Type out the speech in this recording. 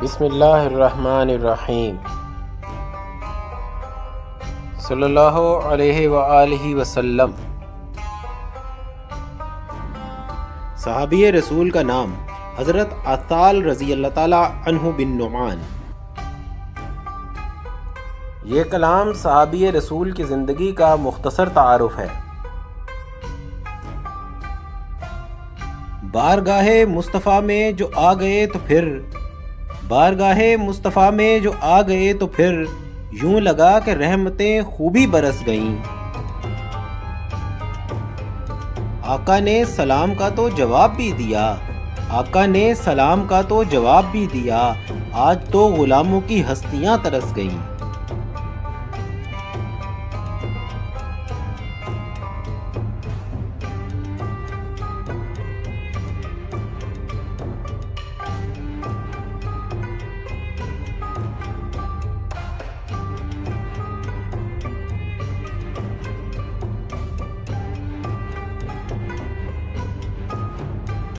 बिस्मिल्लाहिर्रहमानिर्रहीम। सल्लल्लाहु अलैहि व आलिहि वसल्लम। सहाबी रसूल का नाम हज़रत अताल रज़ी अल्लाह ताला अन्हु बिन नुमान। ये कलाम सहाबी रसूल की ज़िंदगी का मुख्तसर तारुफ है। बारगाहे मुस्तफ़ा में जो आ गए तो फिर यूं लगा कि रहमतें खूबी बरस गईं। आका ने सलाम का तो जवाब भी दिया, आज तो गुलामों की हस्तियां तरस गईं।